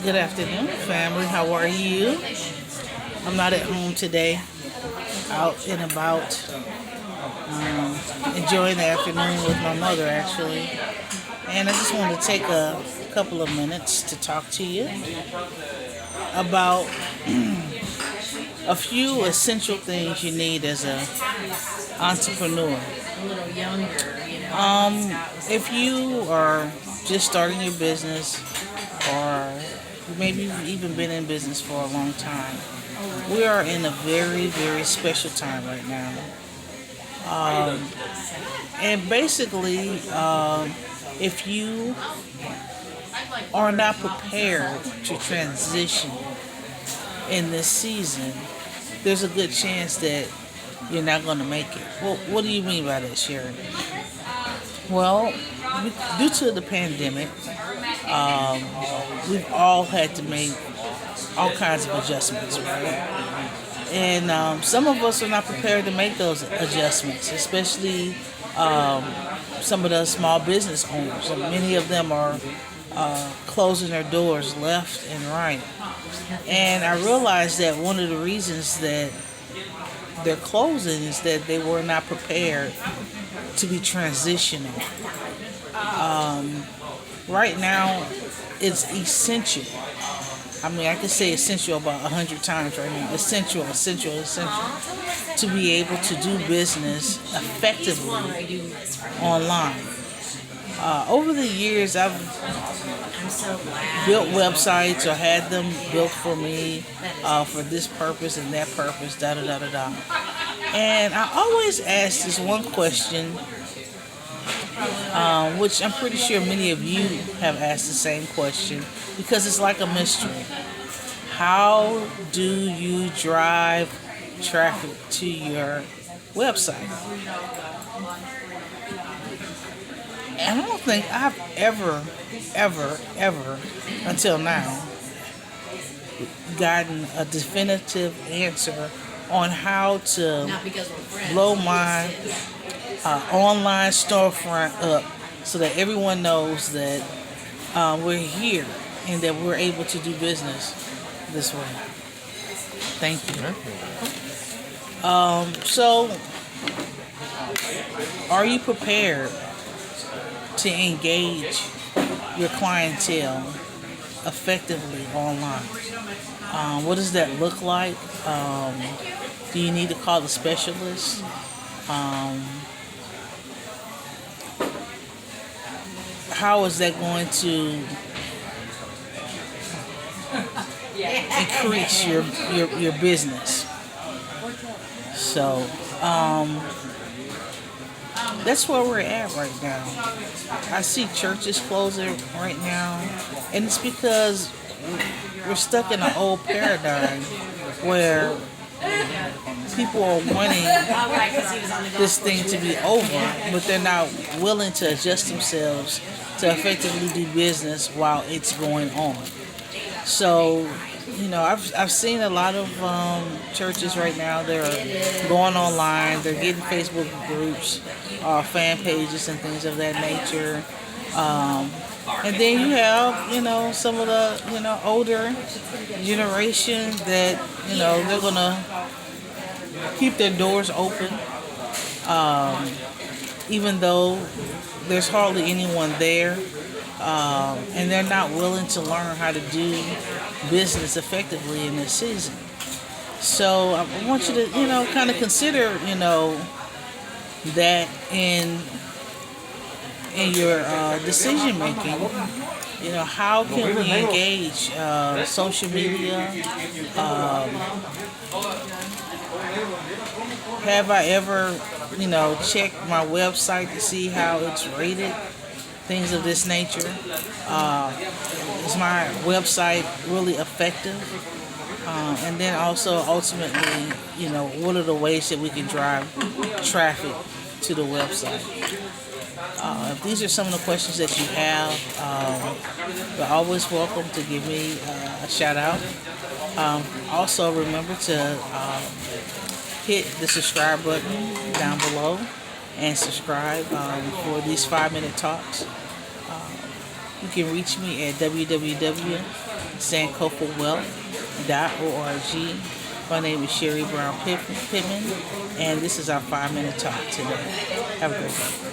Good afternoon, family. How are you? I'm not at home today. Out and about, enjoying the afternoon with my mother, actually. And I just wanted to take a couple of minutes to talk to you about a few essential things you need as a entrepreneur. A little younger, Um, if you are just starting your business, or maybe you've even been in business for a long time, we are in a very, very special time right now. Um, and basically, if you are not prepared to transition in this season, there's a good chance that you're not going to make it. Well, what do you mean by that, Sherry? Well, due to the pandemic, um, we've all had to make all kinds of adjustments, right? And some of us are not prepared to make those adjustments, especially um, some of the small business owners. And many of them are closing their doors left and right. And I realized that one of the reasons that they're closing is that they were not prepared to be transitional. Right now, it's essential. I mean, I could say essential about 100 times right now. Essential, essential, essential to be able to do business effectively online. Over the years, I've I'm so glad. built websites or had them built for me for this purpose and that purpose, da da da da da. And I always ask this one question, which I'm pretty sure many of you have asked the same question because it's like a mystery. How do you drive traffic to your website? And I don't think I've ever, until now, gotten a definitive answer on how to Not because we're friends. blow my online storefront up so that everyone knows that we're here and that we're able to do business this way. Thank you. So, are you prepared to engage your clientele effectively online? What does that look like? Do you need to call the specialist? Um, how is that going to increase your business? So that's where we're at right now. I see churches closing right now, and it's because we're stuck in an old paradigm where people are wanting this thing to be over, but they're not willing to adjust themselves to effectively do business while it's going on. So, I've seen a lot of churches right now. They're going online. They're getting Facebook groups, fan pages, and things of that nature. And then you have, some of the, older generation that, they're gonna keep their doors open, even though there's hardly anyone there, and they're not willing to learn how to do business effectively in this season. So I want you to, kind of consider, that in your decision making. How can we engage social media? Have I ever, checked my website to see how it's rated? Things of this nature. Is my website really effective? And then also ultimately, what are the ways that we can drive traffic to the website? If these are some of the questions that you have, you're always welcome to give me a shout out. Also, remember to hit the subscribe button down below and subscribe for these 5-minute talks. You can reach me at www sankofawealth.org. My name is Sherry Brown Pittman, and this is our 5-minute talk today. Have a great day.